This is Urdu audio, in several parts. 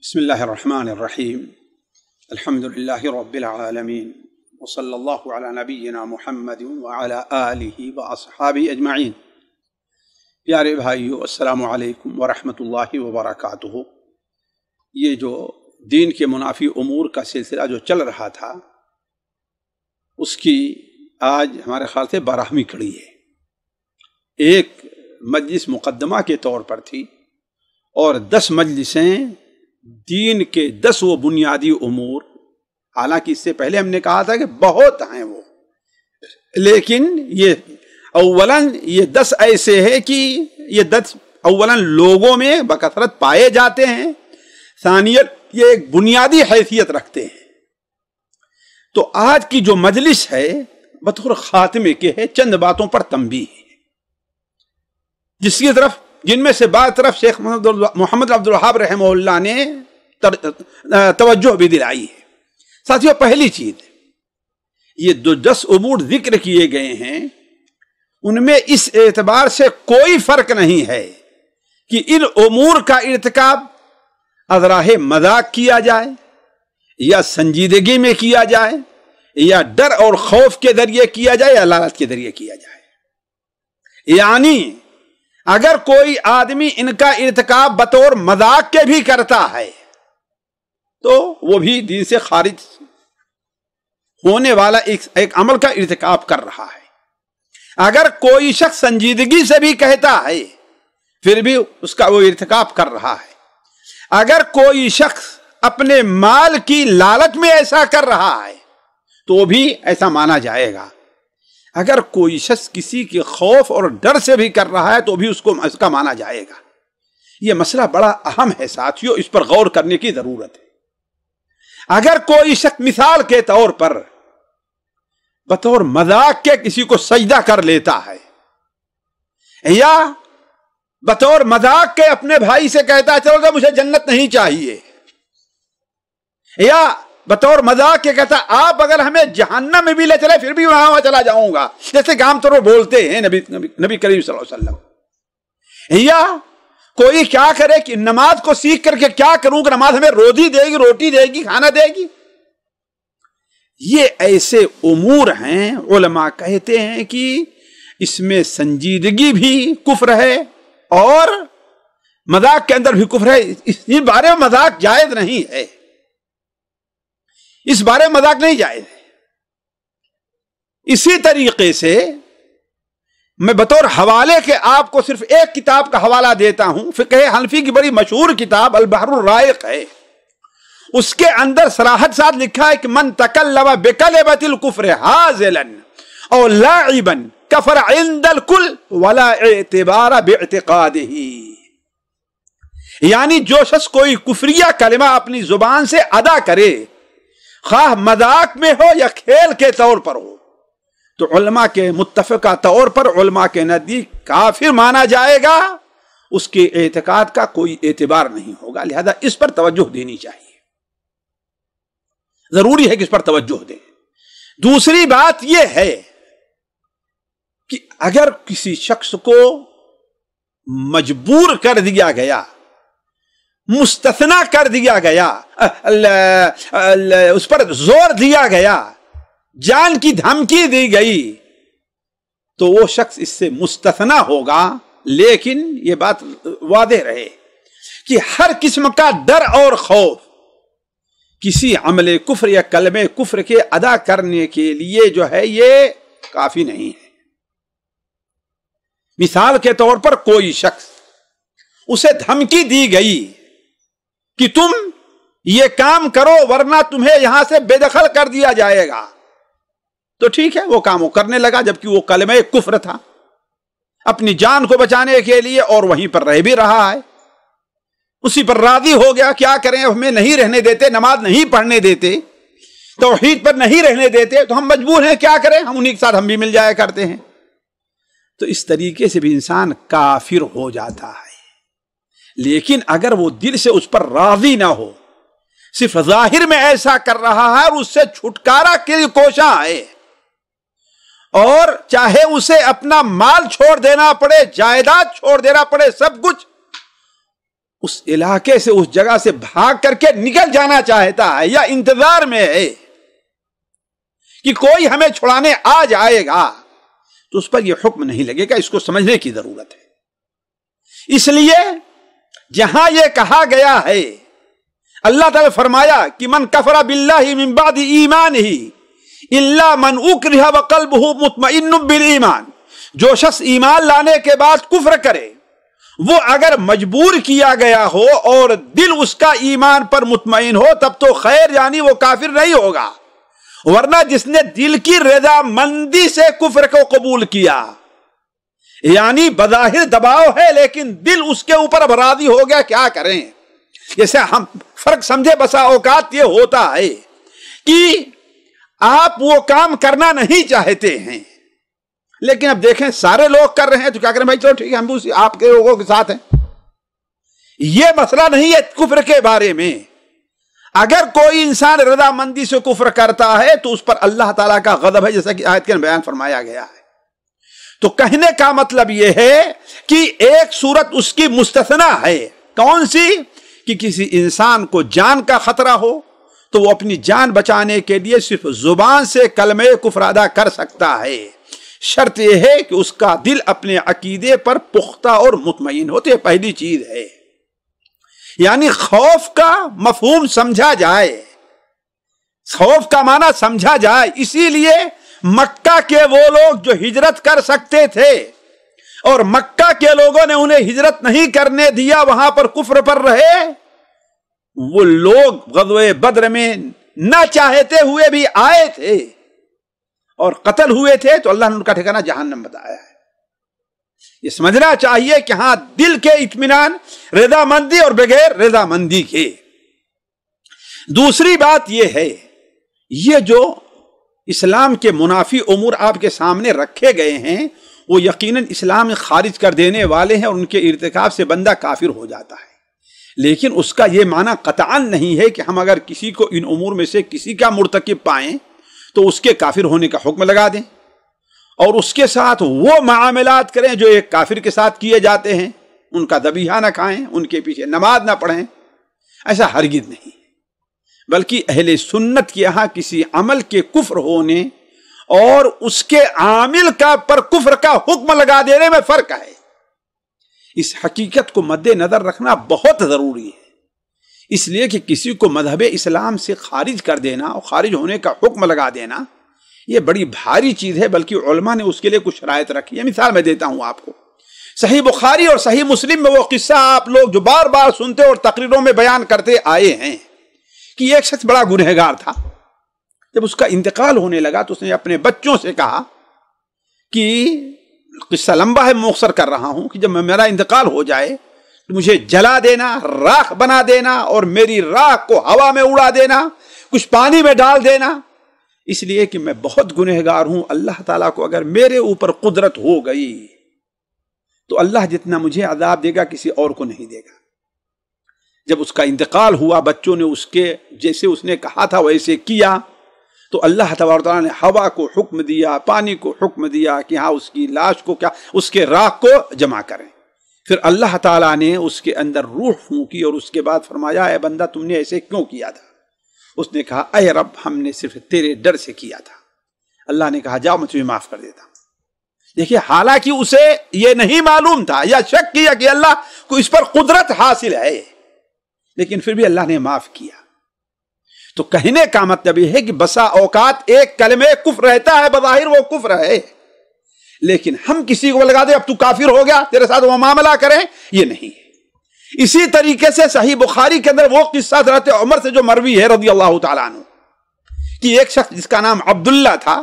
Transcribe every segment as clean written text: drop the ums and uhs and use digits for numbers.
بسم اللہ الرحمن الرحیم الحمد للہ رب العالمین وصلی اللہ علی نبینا محمد وعلی آلہ واصحابہ اجمعین۔ پیارے بھائیو، السلام علیکم ورحمۃ اللہ وبرکاتہ۔ یہ جو دین کے منافی امور کا سلسلہ جو چل رہا تھا، اس کی آج ہمارے خیال سے 12ویں کڑی ہے۔ ایک مجلس مقدمہ کے طور پر تھی اور 10 مجلسیں دین کے 10 وہ بنیادی امور، حالانکہ اس سے پہلے ہم نے کہا تھا کہ بہت ہیں وہ، لیکن یہ اولاً یہ 10 ایسے ہیں کہ یہ 10 اولاً لوگوں میں بکثرت پائے جاتے ہیں، ثانیت یہ ایک بنیادی حیثیت رکھتے ہیں۔ تو آج کی جو مجلس ہے بطور خاتمے کے ہے، چند باتوں پر تنبیہ ہے، جن میں سے بعض طرف شیخ محمد عبد الوہاب رحمہ اللہ نے توجہ بھی دلائی ہے۔ ساتھیوں، پہلی چیز، یہ 10 امور ذکر کیے گئے ہیں، ان میں اس اعتبار سے کوئی فرق نہیں ہے کہ ان امور کا ارتکاب اذراہ مذاق کیا جائے یا سنجیدگی میں کیا جائے یا ڈر اور خوف کے ذریعے کیا جائے یا لالچ کے ذریعے کیا جائے۔ یعنی اگر کوئی آدمی ان کا ارتکاب بطور مذاق کے بھی کرتا ہے تو وہ بھی دین سے خارج ہونے والا ایک عمل کا ارتکاب کر رہا ہے۔ اگر کوئی شخص سنجیدگی سے بھی کہتا ہے پھر بھی اس کا وہ ارتکاب کر رہا ہے۔ اگر کوئی شخص اپنے مال کی لالچ میں ایسا کر رہا ہے تو بھی ایسا مانا جائے گا۔ اگر کوئی شخص کسی کے خوف اور ڈر سے بھی کر رہا ہے تو بھی اس کا مانا جائے گا۔ یہ مسئلہ بڑا اہم ہے ساتھیوں، اس پر غور کرنے کی ضرورت ہے۔ اگر کوئی شخص مثال کے طور پر بطور مذاق کے کسی کو سجدہ کر لیتا ہے، یا بطور مذاق کے اپنے بھائی سے کہتا ہے چلو مجھے جنت نہیں چاہیے، یا بطور مذاق کے کہتا آپ اگر ہمیں جہنم میں بھی لے چلے پھر بھی وہاں چلا جاؤں گا، جیسے کہ عام طور پر بولتے ہیں نبی کریم صلی اللہ علیہ وسلم۔ یا کوئی کیا کرے کہ نماز کو سیکھ کر کے کیا کروں کہ نماز ہمیں روزی دے گی، روٹی دے گی، کھانا دے گی۔ یہ ایسے امور ہیں، علماء کہتے ہیں کہ اس میں سنجیدگی بھی کفر ہے اور مذاق کے اندر بھی کفر ہے۔ اس بارے میں مذاق جائز نہیں ہے، اس بارے میں مذاق نہیں جائز ہے۔ اسی طریقے سے میں بطور حوالے کے آپ کو صرف ایک کتاب کا حوالہ دیتا ہوں، فقہ حنفی کی بڑی مشہور کتاب البحر الرائق ہے۔ اس کے اندر صراحت ساتھ لکھا ہے کہ من تکلم بکلمۃ الکفر ہازلا او لاعبا کفر عند الکل ولا اعتبار باعتقادہ۔ یعنی جو شخص کوئی کفریہ کلمہ اپنی زبان سے ادا کرے، خواہ مذاق میں ہو یا کھیل کے طور پر ہو، تو علماء کے متفقہ طور پر علماء کے نزدیک کافر مانا جائے گا، اس کے اعتقاد کا کوئی اعتبار نہیں ہوگا۔ لہذا اس پر توجہ دینی چاہیے، ضروری ہے کہ اس پر توجہ دیں۔ دوسری بات یہ ہے کہ اگر کسی شخص کو مجبور کر دیا گیا، مستثنا کر دیا گیا، اس پر زور دیا گیا، جان کی دھمکی دی گئی، تو وہ شخص اس سے مستثنا ہوگا۔ لیکن یہ بات واضح رہے کہ ہر قسم کا ڈر اور خوف کسی عمل کفر یا کلمہ کفر کے ادا کرنے کے لیے جو ہے یہ کافی نہیں ہے۔ مثال کے طور پر کوئی شخص، اسے دھمکی دی گئی کہ تم یہ کام کرو ورنہ تمہیں یہاں سے بے دخل کر دیا جائے گا، تو ٹھیک ہے، وہ کام وہ کرنے لگا، جبکہ وہ کلمہ کفر تھا، اپنی جان کو بچانے کے لیے، اور وہیں پر رہ بھی رہا ہے، اسی پر راضی ہو گیا۔ کیا کریں، ہمیں نہیں رہنے دیتے، نماز نہیں پڑھنے دیتے، توحید پر نہیں رہنے دیتے، تو ہم مجبور ہیں، کیا کریں، ہم انہی کے ساتھ ہم بھی مل جایا کرتے ہیں۔ تو اس طریقے سے بھی انسان کافر ہو جاتا ہے۔ لیکن اگر وہ دل سے اس پر راضی نہ ہو، صرف ظاہر میں ایسا کر رہا ہے اور اس سے چھٹکارا کے لیے کوشاں ہے، اور چاہے اسے اپنا مال چھوڑ دینا پڑے، جائیداد چھوڑ دینا پڑے، سب کچھ، اس علاقے سے اس جگہ سے بھاگ کر کے نکل جانا چاہتا ہے یا انتظار میں ہے کہ کوئی ہمیں چھڑانے آ جائے گا تو اس پر یہ حکم نہیں لگے گا. اس کو سمجھنے کی ضرورت ہے. اس لیے جہاں یہ کہا گیا ہے اللہ تعالی فرمایا کہ من کفر باللہ من بعد ایمانہ الا من اکرہ وقلبہ مطمئن بالایمان، جو شخص ایمان لانے کے بعد کفر کرے وہ اگر مجبور کیا گیا ہو اور دل اس کا ایمان پر مطمئن ہو تب تو خیر، یعنی وہ کافر نہیں ہوگا. ورنہ جس نے دل کی رضا مندی سے کفر کو قبول کیا، یعنی بظاہر دباؤ ہے لیکن دل اس کے اوپر اب راضی ہو گیا، کیا کریں. جیسے ہم فرق سمجھے بسا اوقات یہ ہوتا ہے کہ آپ وہ کام کرنا نہیں چاہتے ہیں لیکن اب دیکھیں سارے لوگ کر رہے ہیں تو کیا کریں بھائی، چلو ٹھیک ہے ہم بھی آپ کے لوگوں کے ساتھ ہیں. یہ مسئلہ نہیں ہے کفر کے بارے میں. اگر کوئی انسان رضا مندی سے کفر کرتا ہے تو اس پر اللہ تعالیٰ کا غضب ہے، جیسا کہ آیت کے بیان فرمایا گیا ہے. تو کہنے کا مطلب یہ ہے کہ ایک صورت اس کی مستثنا ہے. کون سی؟ کہ کسی انسان کو جان کا خطرہ ہو تو وہ اپنی جان بچانے کے لیے صرف زبان سے کلمہ کفر ادا کر سکتا ہے. شرط یہ ہے کہ اس کا دل اپنے عقیدے پر پختہ اور مطمئن ہو. تو یہ پہلی چیز ہے، یعنی خوف کا مفہوم سمجھا جائے، خوف کا معنی سمجھا جائے. اسی لیے مکہ کے وہ لوگ جو ہجرت کر سکتے تھے اور مکہ کے لوگوں نے انہیں ہجرت نہیں کرنے دیا، وہاں پر کفر پر رہے، وہ لوگ غزوہ بدر میں نہ چاہتے ہوئے بھی آئے تھے اور قتل ہوئے تھے، تو اللہ نے ان کا ٹھکانہ جہنم بتایا ہے. یہ سمجھنا چاہیے کہ ہاں دل کے اطمینان، رضا مندی اور بغیر رضا مندی کے. دوسری بات یہ ہے، یہ جو اسلام کے منافی امور آپ کے سامنے رکھے گئے ہیں وہ یقیناً اسلام خارج کر دینے والے ہیں اور ان کے ارتکاب سے بندہ کافر ہو جاتا ہے. لیکن اس کا یہ معنی قطعاً نہیں ہے کہ ہم اگر کسی کو ان امور میں سے کسی کا مرتکب پائیں تو اس کے کافر ہونے کا حکم لگا دیں اور اس کے ساتھ وہ معاملات کریں جو ایک کافر کے ساتھ کیے جاتے ہیں. ان کا ذبیحہ نہ کھائیں، ان کے پیچھے نماز نہ پڑھیں. ایسا ہرگز نہیں، بلکہ اہل سنت کے یہاں کسی عمل کے کفر ہونے اور اس کے عامل کا پر کفر کا حکم لگا دینے میں فرق ہے. اس حقیقت کو مد نظر رکھنا بہت ضروری ہے. اس لیے کہ کسی کو مذہب اسلام سے خارج کر دینا اور خارج ہونے کا حکم لگا دینا یہ بڑی بھاری چیز ہے، بلکہ علماء نے اس کے لیے کچھ شرائط رکھی ہے. مثال میں دیتا ہوں آپ کو، صحیح بخاری اور صحیح مسلم میں وہ قصہ آپ لوگ جو بار بار سنتے اور تقریروں میں بیان کرتے آئے ہیں کہ ایک شخص بڑا گنہگار تھا. جب اس کا انتقال ہونے لگا تو اس نے اپنے بچوں سے کہا کہ قصہ لمبا ہے، مختصر کر رہا ہوں، کہ جب میرا انتقال ہو جائے تو مجھے جلا دینا، راکھ بنا دینا اور میری راکھ کو ہوا میں اڑا دینا، کچھ پانی میں ڈال دینا، اس لیے کہ میں بہت گنہگار ہوں. اللہ تعالیٰ کو اگر میرے اوپر قدرت ہو گئی تو اللہ جتنا مجھے عذاب دے گا کسی اور کو نہیں دے گا. جب اس کا انتقال ہوا بچوں نے اس کے جیسے اس نے کہا تھا ویسے کیا تو اللہ تبارک و تعالیٰ نے ہوا کو حکم دیا، پانی کو حکم دیا کہ ہاں اس کی لاش کو کیا اس کے راکھ کو جمع کریں. پھر اللہ تعالیٰ نے اس کے اندر روح پھونکی اور اس کے بعد فرمایا اے بندہ تم نے ایسے کیوں کیا تھا؟ اس نے کہا اے رب ہم نے صرف تیرے ڈر سے کیا تھا. اللہ نے کہا جاؤ میں تمہیں معاف کر دیتا ہوں. دیکھیے حالانکہ اسے یہ نہیں معلوم تھا یا شک کیا کہ اللہ کو اس پر قدرت حاصل ہے، لیکن پھر بھی اللہ نے معاف کیا. تو کہنے کا مطلب یہ ہے کہ بسا اوقات ایک کلمہ کفر رہتا ہے، بظاہر وہ کفر ہے، لیکن ہم کسی کو لگا دیں اب تو کافر ہو گیا تیرے ساتھ وہ معاملہ کریں، یہ نہیں ہے. اسی طریقے سے صحیح بخاری کے اندر وہ قصہ حضرت عمر سے جو مروی ہے رضی اللہ تعالیٰ عنہ کہ ایک شخص جس کا نام عبداللہ تھا،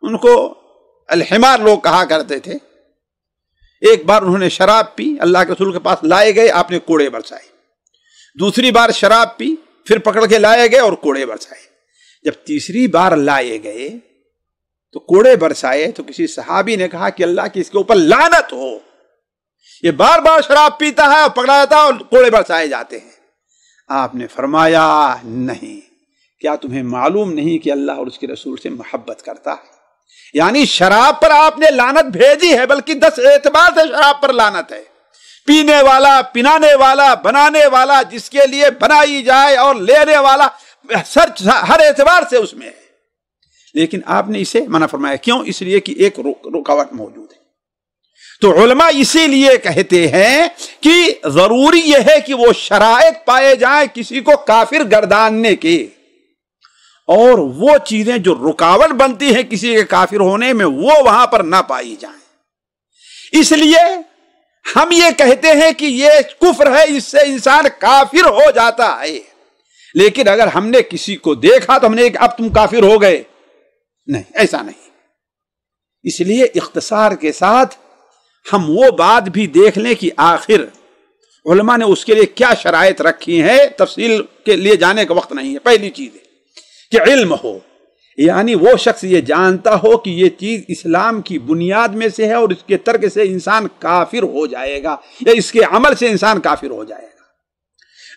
ان کو الحمار لوگ کہا کرتے تھے، ایک بار انہوں نے شراب پی، اللہ کے رسول کے پاس لائے گئے، آپ نے کوڑے برسائے. دوسری بار شراب پی، پھر پکڑ کے لائے گئے اور کوڑے برسائے. جب تیسری بار لائے گئے تو کوڑے برسائے تو کسی صحابی نے کہا کہ اللہ کی اس کے اوپر لعنت ہو، یہ بار بار شراب پیتا ہے اور پکڑا جاتا ہے اور کوڑے برسائے جاتے ہیں. آپ نے فرمایا نہیں، کیا تمہیں معلوم نہیں کہ اللہ اور اس کے رسول سے محبت کرتا ہے؟ یعنی شراب پر آپ نے لعنت بھیجی ہے، بلکہ 10 اعتبار سے شراب پر لعنت ہے. پینے والا، پنانے والا، بنانے والا، جس کے لیے بنائی جائے اور لینے والا ہر اعتبار سے اس میں ہے، لیکن آپ نے اسے منع فرمایا. کیوں؟ اس لیے کہ ایک رکاوٹ موجود ہے. تو علماء اسی لیے کہتے ہیں کہ ضروری یہ ہے کہ وہ شرائط پائے جائیں کسی کو کافر گرداننے کے، اور وہ چیزیں جو رکاوٹ بنتی ہیں کسی کے کافر ہونے میں وہ وہاں پر نہ پائی جائیں. اس لیے ہم یہ کہتے ہیں کہ یہ کفر ہے، اس سے انسان کافر ہو جاتا ہے، لیکن اگر ہم نے کسی کو دیکھا تو ہم نے اب تم کافر ہو گئے، نہیں، ایسا نہیں. اس لیے اختصار کے ساتھ ہم وہ بات بھی دیکھ لیں کہ آخر علماء نے اس کے لیے کیا شرائط رکھی ہیں. تفصیل کے لیے جانے کا وقت نہیں ہے. پہلی چیز ہے کہ علم ہو، یعنی وہ شخص یہ جانتا ہو کہ یہ چیز اسلام کی بنیاد میں سے ہے اور اس کے ترک سے انسان کافر ہو جائے گا یا اس کے عمل سے انسان کافر ہو جائے گا.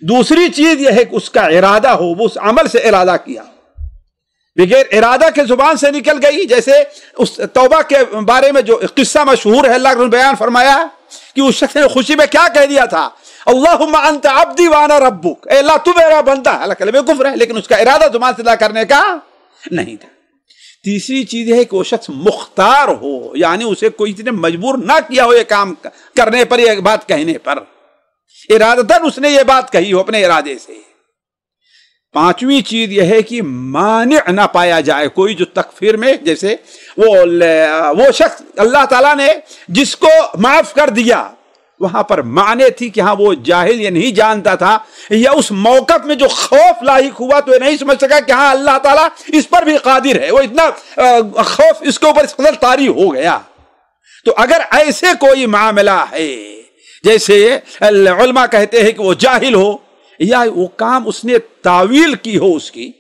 دوسری چیز یہ ہے کہ اس کا ارادہ ہو، وہ اس عمل سے ارادہ کیا ہو. بغیر ارادہ کے زبان سے نکل گئی، جیسے اس توبہ کے بارے میں جو قصہ مشہور ہے اللہ نے بیان فرمایا کہ اس شخص نے خوشی میں کیا کہہ دیا تھا، اللہم انت عبدی وانا ربک، اے اللہ تو میرا بندہ ہے. اللہ کلمہ کفر ہے لیکن اس کا ارادہ زبان سے ادا کرنے کا نہیں تھا. تیسری چیز ہے کہ وہ شخص مختار ہو، یعنی اسے کوئی چیز نے مجبور نہ کیا ہو یہ کام کرنے پر، یہ بات کہنے پر، ارادتاً اس نے یہ بات کہی ہو اپنے ارادے سے. پانچویں چیز یہ ہے کہ مانع نہ پایا جائے کوئی جو تکفیر میں، جیسے وہ شخص اللہ تعالیٰ نے جس کو معاف کر دیا وہاں پر معنی تھی کہ ہاں وہ جاہل یا نہیں جانتا تھا، یا اس موقف میں جو خوف لاحق ہوا تو یہ نہیں سمجھ سکا کہ ہاں اللہ تعالیٰ اس پر بھی قادر ہے، وہ اتنا خوف اس کے اوپر اس قدر طاری ہو گیا. تو اگر ایسے کوئی معاملہ ہے، جیسے علماء کہتے ہیں کہ وہ جاہل ہو یا وہ کام اس نے تعویل کی ہو اس کی،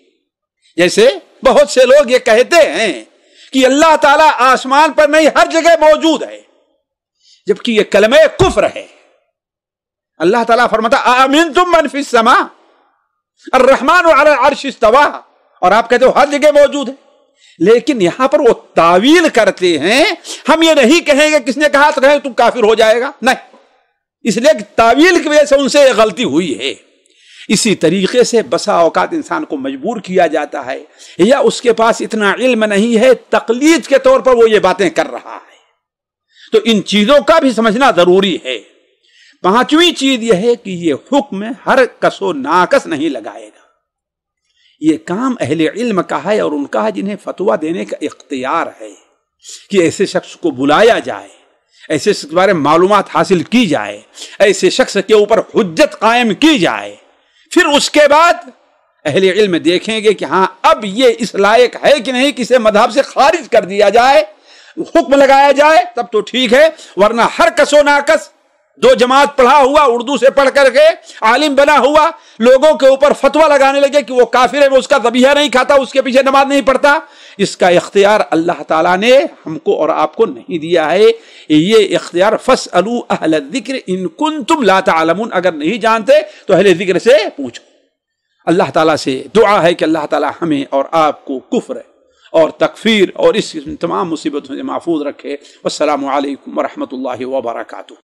جیسے بہت سے لوگ یہ کہتے ہیں کہ اللہ تعالیٰ آسمان پر نہیں ہر جگہ موجود ہے، جبکہ یہ کلمہ کفر ہے. اللہ تعالیٰ فرماتا آمنتم من فی السماء الرحمن علی العرش استوى، اور آپ کہتے ہو ہر جگہ موجود ہے. لیکن یہاں پر وہ تعویل کرتے ہیں. ہم یہ نہیں کہیں گے کس نے کہا تو کہیں تم کافر ہو جائے گا، نہیں، اس لیے کہ تعویل کی وجہ سے ان سے یہ غلطی ہوئی ہے. اسی طریقے سے بسا اوقات انسان کو مجبور کیا جاتا ہے یا اس کے پاس اتنا علم نہیں ہے، تقلید کے طور پر وہ یہ باتیں کر رہا ہے. تو ان چیزوں کا بھی سمجھنا ضروری ہے. پانچویں چیز یہ ہے کہ یہ حکم ہر کس و ناکس نہیں لگائے گا. یہ کام اہل علم کا ہے اور ان کا ہے جنہیں فتویٰ دینے کا اختیار ہے کہ ایسے شخص کو بلایا جائے، ایسے شخص کے بارے میں معلومات حاصل کی جائے، ایسے شخص کے اوپر حجت قائم کی جائے. پھر اس کے بعد اہل علم دیکھیں گے کہ ہاں اب یہ اس لائق ہے کہ نہیں، کسی مذہب سے خارج کر دیا جائے، حکم لگایا جائے، تب تو ٹھیک ہے. ورنہ ہر کس و ناکس دو جماعت پڑھا ہوا، اردو سے پڑھ کر کے عالم بنا ہوا، لوگوں کے اوپر فتویٰ لگانے لگے کہ وہ کافر ہے، وہ اس کا ذبیحہ نہیں کھاتا، اس کے پیچھے نماز نہیں پڑھتا. اس کا اختیار اللہ تعالیٰ نے ہم کو اور آپ کو نہیں دیا ہے. یہ اختیار فاسألوا اہل الذکر ان کنتم لا تعلمون، اگر نہیں جانتے تو اہل ذکر سے پوچھو. اللہ تعالیٰ سے دعا ہے کہ اللہ تعالیٰ ہمیں اور آپ کو کفر اور تکفیر اور اس تمام مصیبتوں سے محفوظ رکھے. والسلام علیکم ورحمۃ اللہ وبرکاتہ.